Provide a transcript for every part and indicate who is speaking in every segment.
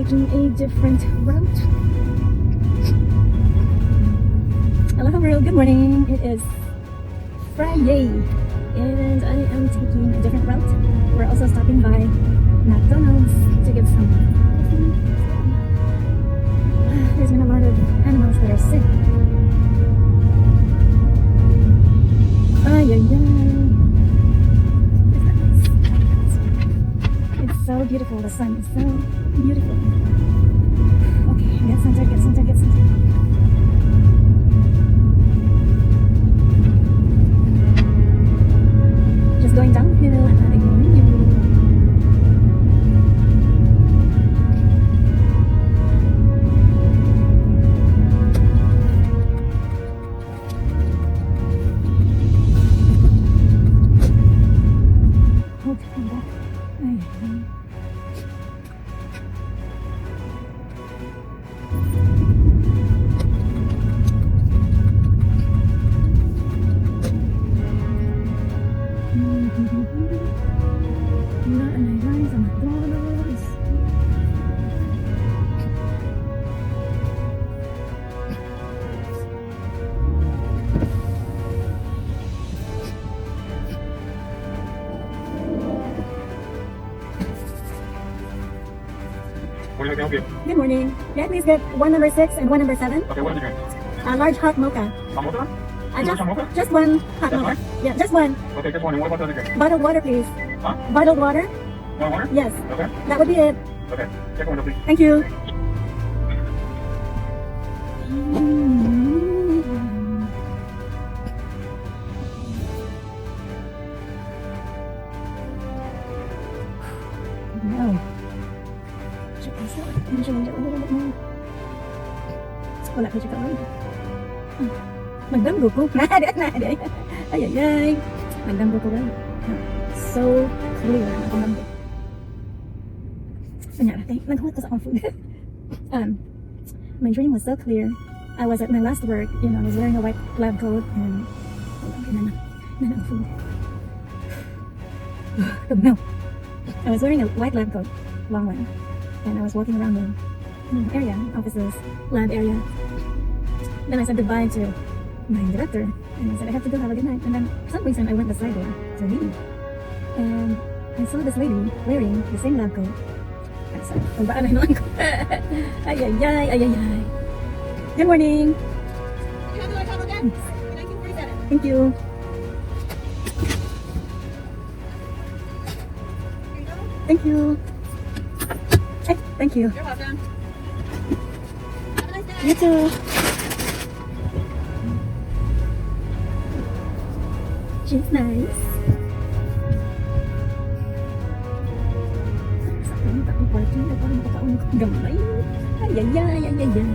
Speaker 1: taking a different route. Hello world, good morning. It is Friday and I am taking a different route. We're also stopping by McDonald's to get some coffee. There's been a lot of animals that are sick. Ay, ay, ay. It's so beautiful. The sun is so beautiful. Okay, get centered, get centered, get centered. Just going downhill and not ignoring you. Hold back. Ay, ay. Not an island sa McDonald's.
Speaker 2: Morning, I can help you.
Speaker 1: Good morning. May I please get one number 6 and one number 7?
Speaker 2: Okay, what did you drink?
Speaker 1: A large hot mocha.
Speaker 2: Hot mocha? You want some mocha?
Speaker 1: Just one hot
Speaker 2: Just
Speaker 1: mocha.
Speaker 2: one?
Speaker 1: Yeah, just one.
Speaker 2: Okay, just one. And what about the other drink?
Speaker 1: Bottled water, please.
Speaker 2: Huh?
Speaker 1: Bottled water?
Speaker 2: Want water?
Speaker 1: Yes,
Speaker 2: Okay.
Speaker 1: that would be it.
Speaker 2: Okay. Check the window, please.
Speaker 1: Thank you. No. Check this out. Maybe change it a little bit more. Wala pa siya kawan. Magdamgo ko. Nade. Ay, ay, ay. Magdamgo ko ba? So clear. Magdamgo. Kunyari, naghulat ko sa akong food. My dream was so clear. I was at my last work, I was wearing a white lab coat and nana food. No. I was wearing a white lab coat, long one, and I was walking around the area, offices, lab area. Then I said goodbye to my director, and I said I have to go, have a good night. And then for some reason I went beside her to leave, and I saw this lady wearing the same lab coat. I said, "Oh, baan na ko?" Ay, ay, ay, ay, ay, ay. Good morning.
Speaker 3: You have the hotel again? 1947.
Speaker 1: Thank you.
Speaker 3: Here you go.
Speaker 1: Thank you. Hey, thank you.
Speaker 3: You're welcome. Have a nice day.
Speaker 1: You too. She's nice. Sa kanya takong parking na parang makakaon ko gamay. Ay, ay, ay, ay, ay, ay.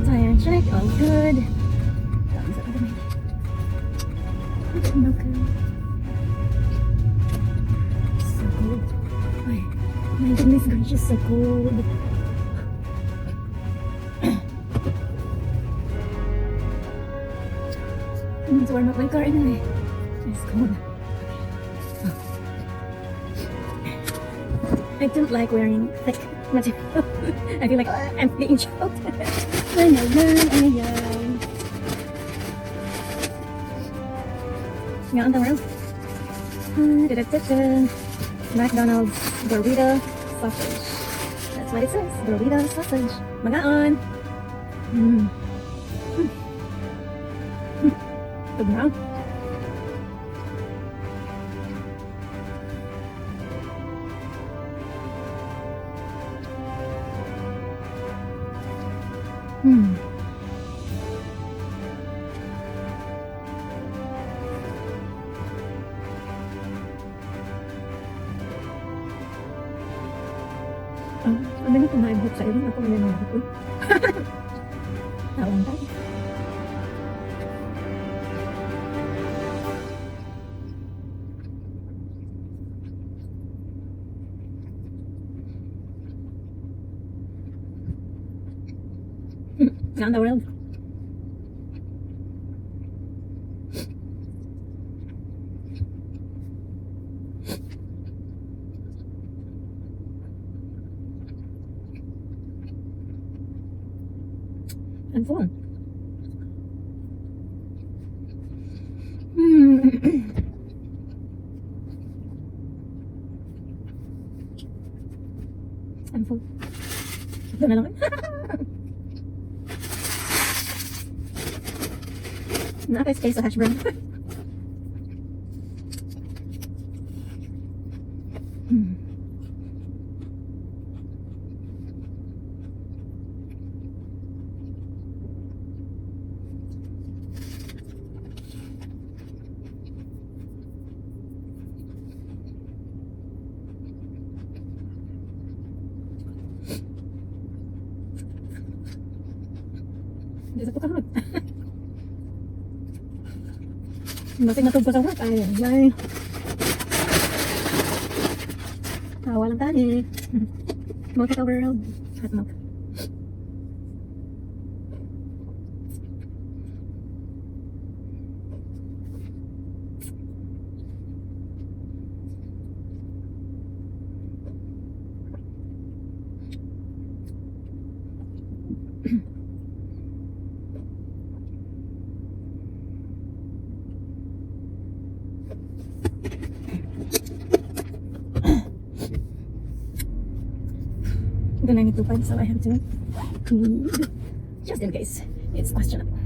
Speaker 1: Tire check, all good. Dami sa kadamay. No good. So cold. Ay, my goodness gracious, so cold. I need to warm up my car anyway. It's cold. I don't like wearing thick material. I feel like I'm being choked. Ay, ay, ay, ay. Nga ang world. McDonald's burrito sausage. That's what it says. Burrito sausage. Magaon. Good now. Ano nga kung naibot sa ilong ako wala naibot ko. Tawang tayo. Around the world. I'm full. I'm full. Ito na lang. Nakaka-stay sa hash brown. Hindi sa pagkakamot. Masig na tugpo sa work. Ay. Tawa lang tani. Milk it over hot milk. Then I need to find, so I have to clean just in case it's questionable.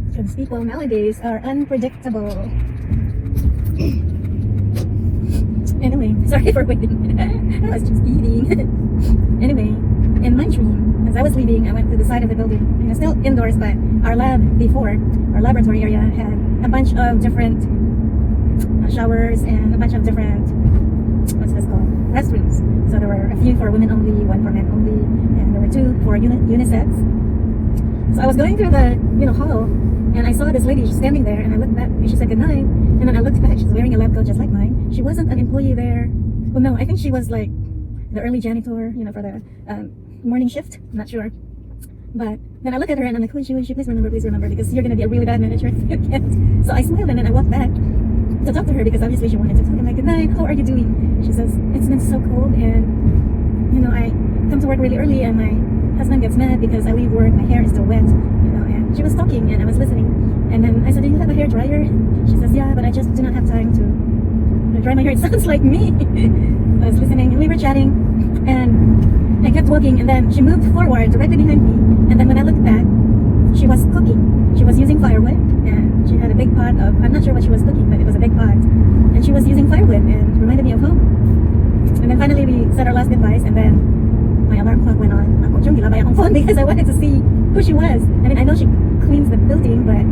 Speaker 1: Because people nowadays are unpredictable. Anyway, sorry for waiting. I was just eating. Anyway, in my dream, as I was leaving, I went to the side of the building. You know, still indoors, but our lab before, our laboratory area had a bunch of different showers and a bunch of different, what's this called, restrooms. So there were a few for women only, one for men only, and there were two for unisex. So I was going through the, hall, and I saw this lady just standing there, and I looked back, and she said goodnight, and then I looked back, she's wearing a lab coat just like mine. She wasn't an employee there. Well, no, I think she was like the early janitor, for the morning shift. I'm not sure. But then I look at her and I'm like, would you please remember, because you're going to be a really bad manager if you can't. So I smiled and then I walked back to talk to her because obviously she wanted to talk. I'm like, good night, how are you doing? She says, it's been so cold and, I come to work really early and my husband gets mad because I leave work, my hair is still wet, and she was talking and I was listening. And then I said, do you have a hair dryer? And she says, yeah, but I just do not have time to dry my hair. It sounds like me. I was listening and we were chatting and I kept walking and then she moved forward directly behind me. And then when I looked back, she was cooking. She was using firewood and she had a big pot of, I'm not sure what she was cooking, but it was a big pot. And she was using firewood and reminded me of home. And then finally we said our last goodbyes and then my alarm clock went on. Ako yung gilabay akong phone because I wanted to see who she was. I mean, I know she cleans the building, but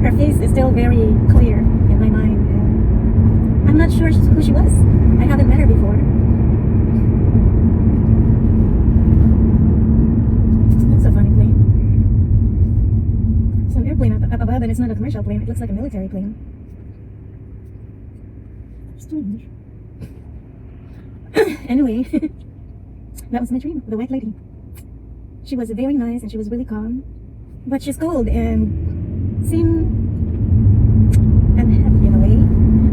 Speaker 1: her face is still very clear in my mind. And I'm not sure who she was. I haven't met her before. That's a funny plane. It's an airplane up above and it's not a commercial plane. It looks like a military plane. Strange. Anyway, that was my dream, the white lady. She was very nice and she was really calm, but she's cold and seemed unhappy in a way.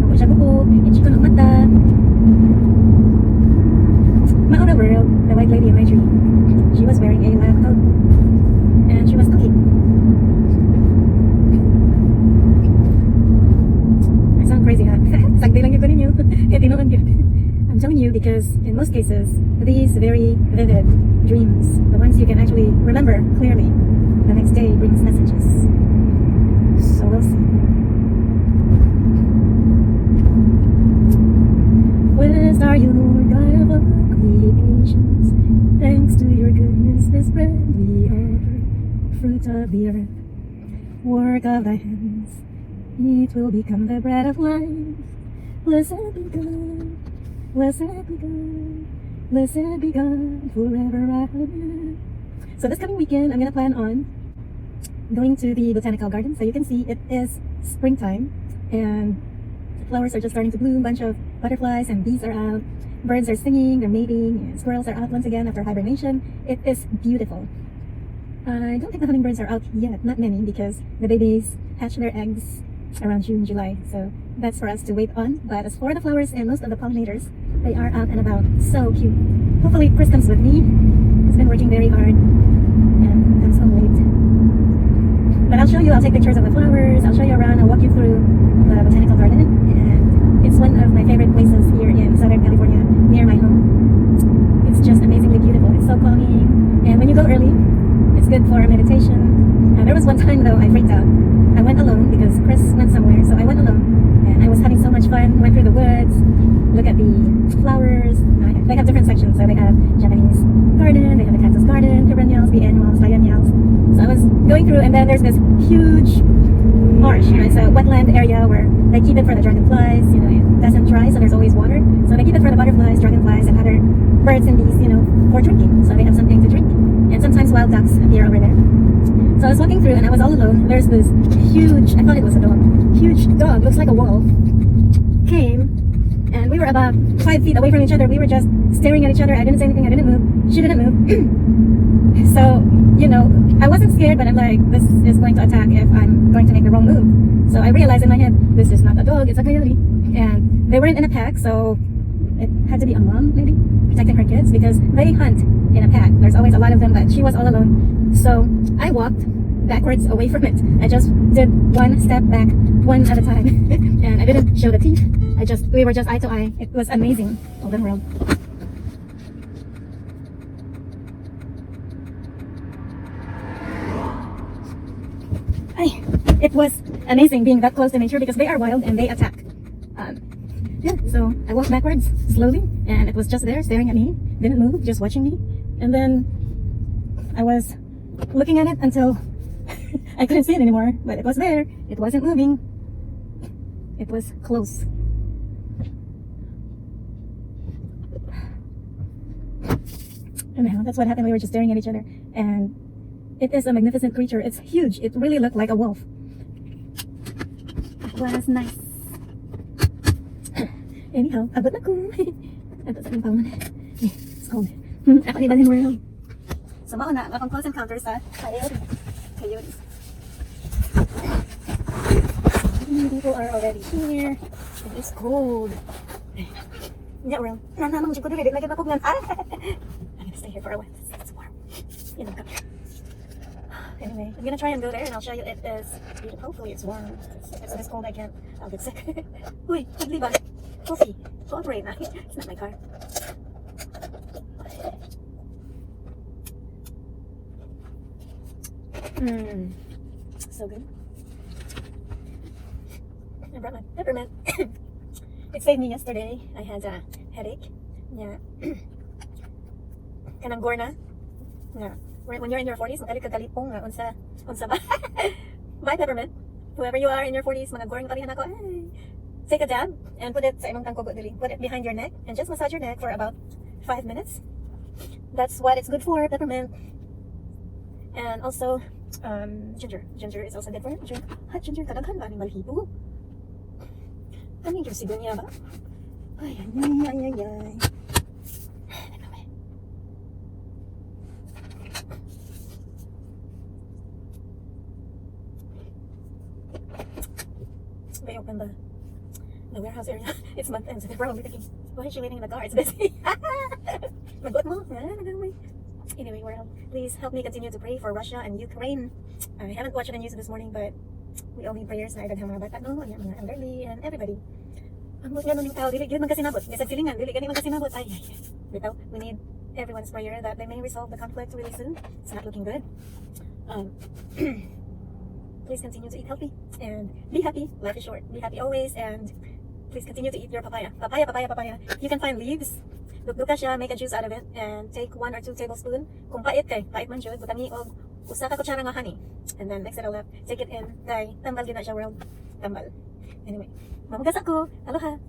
Speaker 1: Ako siya buko, hindi ko ng mata. Maura world, the white lady in my dream. She was wearing a lab coat and she was cooking. I sound crazy, ha? Sagdi lang yun ko ninyo. Kaya tinuan yun. I'm telling you because in most cases, these very vivid dreams, the ones you can actually remember clearly, the next day brings messages. So we'll see. Blessed are you, Lord God of all creations. Thanks to your goodness, this bread we offer, fruit of the earth, work of thy hands. It will become the bread of life. Blessed be God. Blessed be God, blessed be God, forever amen. So this coming weekend, I'm going to plan on going to the botanical garden. So you can see it is springtime and flowers are just starting to bloom. Bunch of butterflies and bees are out. Birds are singing, they're mating, and squirrels are out once again after hibernation. It is beautiful. I don't think the hummingbirds are out yet, not many, because the babies hatch their eggs around June, July. So that's for us to wait on. But as for the flowers and most of the pollinators, they are out and about. So cute. Hopefully Chris comes with me. He's been working very hard and comes home late. But I'll show you, I'll take pictures of the flowers, I'll show you around, I'll walk you through the botanical garden. And it's one of my favorite places here in Southern California, near my home. It's just amazingly beautiful. It's so calming. And when you go early, it's good for meditation. There was one time though I freaked out. I went alone because Chris went somewhere, so I went alone. And I was having so much fun. Went through the woods, look at the flowers. They have different sections. So they have Japanese garden, they have the cactus garden, perennials, biennials, biennials. So I was going through, and then there's this huge marsh. It's a wetland area where they keep it for the dragonflies. It doesn't dry, so there's always water. So they keep it for the butterflies, dragonflies, and other birds and bees, for drinking. So they have something to drink. And sometimes wild ducks appear over there. So I was walking through and I was all alone. There's this huge, I thought it was a dog, huge dog, looks like a wall, came, and we were about 5 feet away from each other. We were just staring at each other. I didn't say anything, I didn't move, she didn't move. So, I wasn't scared, but I'm like, this is going to attack if I'm going to make the wrong move. So I realized in my head, this is not a dog, it's a coyote. And they weren't in a pack, so it had to be a mom, maybe, protecting her kids, because they hunt in a pack. There's always a lot of them, but she was all alone. So I walked backwards away from it. I just did one step back, one at a time. And I didn't show the teeth. We were just eye to eye. It was amazing. Golden world. It was amazing being that close to nature because they are wild and they attack. So I walked backwards slowly and it was just there staring at me, didn't move, just watching me. And then I was looking at it until I couldn't see it anymore, but it was there, it wasn't moving, it was close. Anyhow, that's what happened. We were just staring at each other, and it is a magnificent creature. It's huge. It really looked like a wolf. It was nice. Anyhow, abot na ko. Ito sa aking paman. It's cold. Ako ni Balin World. So, mauna, akong close encounters sa coyotes. People are already here. It is cold. Yeah, world. Nanamang dyan ko dili. Lagi na pugnan. I'm gonna stay here for a while. It's warm. Come here. Anyway, I'm gonna try and go there and I'll show you it is beautiful. Hopefully it's warm. If it's this cold I can't. I'll get sick. Uy, pagli ba? Coffee. Cooperate na. It's not my car. So good. I brought my peppermint. It saved me yesterday. I had a headache. Yeah. Kanang gorna. Yeah. When you're in your 40s, makalit-kagalipong nga unsa ba? Bye, peppermint. Whoever you are in your 40s, mga goreng parihan ako. Ay. Take a dab and put it sa imong tangkog dili. Put it behind your neck and just massage your neck for about 5 minutes. That's what it's good for, peppermint. And also ginger. Ginger is also good for it. Hot ginger, kadaghan ba ning balhibo? Ano yung sigonya ba? Ay. They opened the warehouse area. It's month end, so they're probably thinking, why is she waiting in the car? It's busy. Anyway, world, please help me continue to pray for Russia and Ukraine. I haven't watched the news this morning, but we all need prayers na idaghan mga bata, no? Mga elderly and everybody. Ang mga ganun yung tao, dili gid man kasinabot. Bisag silingan, dili gani man kasinabot. Ay. Bitaw, we need everyone's prayer that they may resolve the conflict really soon. It's not looking good. Please continue to eat healthy and be happy. Life is short. Be happy always, and please continue to eat your papaya. Papaya. You can find leaves. Lukluka siya, make a juice out of it, and take 1 or 2 tablespoons. Kung pait man jud, butangi og usa ka kutsara nga honey, and then mix it all up. Take it in. Kay tambal gid na siya, world. Tambal. Anyway, mamugas ako. Aloha.